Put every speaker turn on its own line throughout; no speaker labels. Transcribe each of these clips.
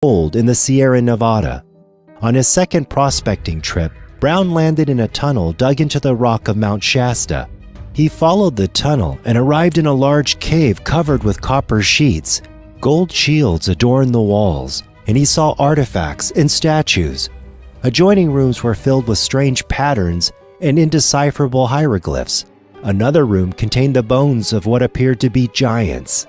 gold in the Sierra Nevada. On his second prospecting trip, Brown landed in a tunnel dug into the rock of Mount Shasta. He followed the tunnel and arrived in a large cave covered with copper sheets. Gold shields adorned the walls, and he saw artifacts and statues. Adjoining rooms were filled with strange patterns and indecipherable hieroglyphs. Another room contained the bones of what appeared to be giants.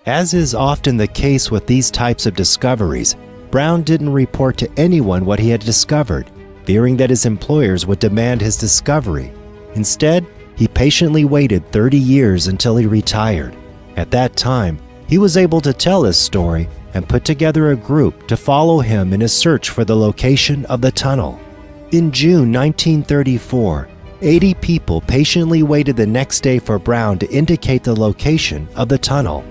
As is often the case with these types of discoveries, Brown didn't report to anyone what he had discovered, fearing that his employers would demand his discovery. Instead, he patiently waited 30 years until he retired. At that time, he was able to tell his story and put together a group to follow him in his search for the location of the tunnel. In June 1934, 80 people patiently waited the next day for Brown to indicate the location of the tunnel.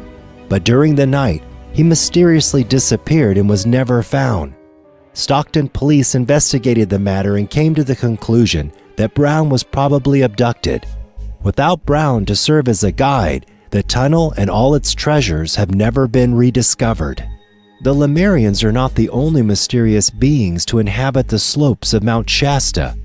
But during the night, he mysteriously disappeared and was never found. Stockton police investigated the matter and came to the conclusion that Brown was probably abducted. Without Brown to serve as a guide, the tunnel and all its treasures have never been rediscovered. The Lemurians are not the only mysterious beings to inhabit the slopes of Mount Shasta.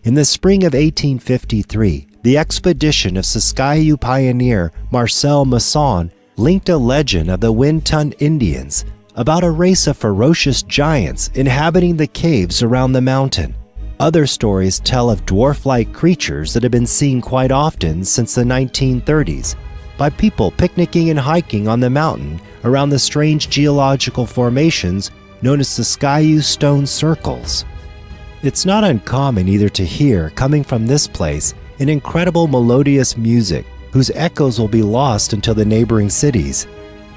In the spring of 1853, the expedition of Siskiyou pioneer Marcel Masson linked a legend of the Wind-Ton Indians about a race of ferocious giants inhabiting the caves around the mountain. Other stories tell of dwarf-like creatures that have been seen quite often since the 1930s by people picnicking and hiking on the mountain around the strange geological formations known as Siskiyou stone circles. It's not uncommon either to hear, coming from this place, an incredible melodious music whose echoes will be lost until the neighboring cities.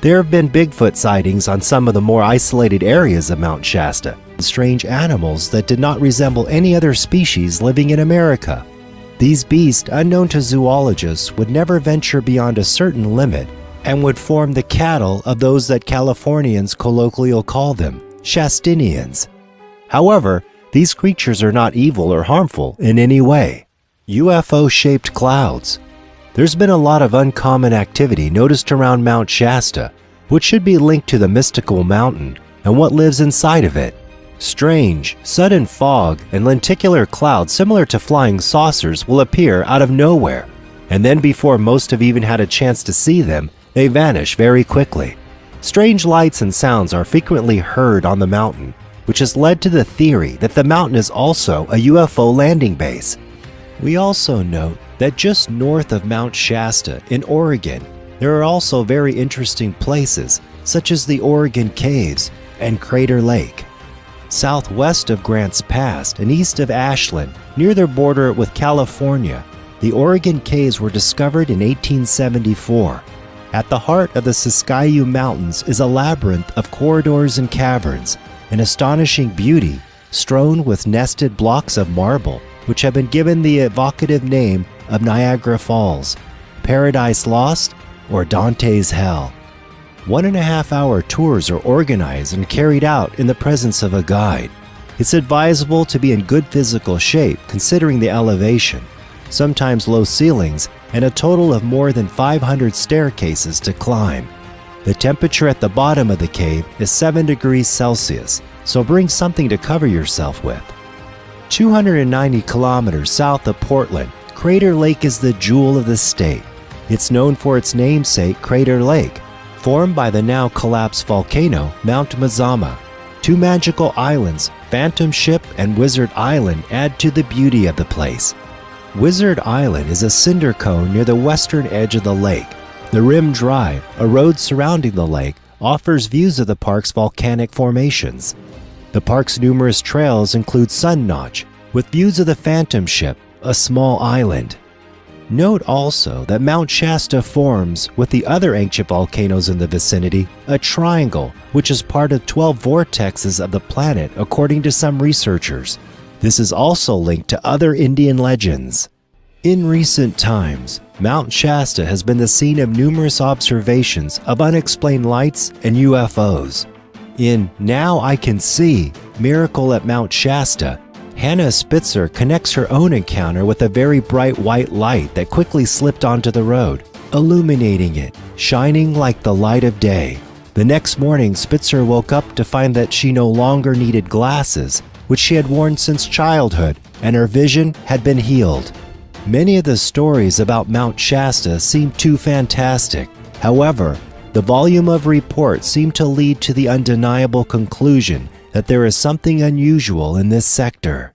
There have been Bigfoot sightings on some of the more isolated areas of Mount Shasta, strange animals that did not resemble any other species living in America. These beasts, unknown to zoologists, would never venture beyond a certain limit and would form the cattle of those that Californians colloquially call them, Shastinians. However, these creatures are not evil or harmful in any way. UFO-shaped clouds. There's been a lot of uncommon activity noticed around Mount Shasta, which should be linked to the mystical mountain and what lives inside of it. Strange, sudden fog and lenticular clouds similar to flying saucers will appear out of nowhere, and then before most have even had a chance to see them, they vanish very quickly. Strange lights and sounds are frequently heard on the mountain, which has led to the theory that the mountain is also a UFO landing base. We also note that just north of Mount Shasta in Oregon, there are also very interesting places such as the Oregon Caves and Crater Lake. Southwest of Grants Pass and east of Ashland, near their border with California, the Oregon Caves were discovered in 1874. At the heart of the Siskiyou Mountains is a labyrinth of corridors and caverns, an astonishing beauty, strewn with nested blocks of marble, which have been given the evocative name of Niagara Falls, Paradise Lost, or Dante's Hell. 1.5-hour tours are organized and carried out in the presence of a guide. It's advisable to be in good physical shape considering the elevation, sometimes low ceilings, and a total of more than 500 staircases to climb. The temperature at the bottom of the cave is 7 degrees Celsius, so bring something to cover yourself with. 290 kilometers south of Portland, Crater Lake is the jewel of the state. It's known for its namesake, Crater Lake, formed by the now collapsed volcano Mount Mazama. Two magical islands, Phantom Ship and Wizard Island, add to the beauty of the place. Wizard Island is a cinder cone near the western edge of the lake. The Rim Drive, a road surrounding the lake, offers views of the park's volcanic formations. The park's numerous trails include Sun Notch, with views of the Phantom Ship, a small island. Note also that Mount Shasta forms, with the other ancient volcanoes in the vicinity, a triangle, which is part of 12 vortexes of the planet according to some researchers. This is also linked to other Indian legends. In recent times, Mount Shasta has been the scene of numerous observations of unexplained lights and UFOs. In Now I Can See, Miracle at Mount Shasta, Hannah Spitzer connects her own encounter with a very bright white light that quickly slipped onto the road, illuminating it, shining like the light of day. The next morning, Spitzer woke up to find that she no longer needed glasses, which she had worn since childhood, and her vision had been healed. Many of the stories about Mount Shasta seemed too fantastic. However, the volume of reports seemed to lead to the undeniable conclusion that there is something unusual in this sector.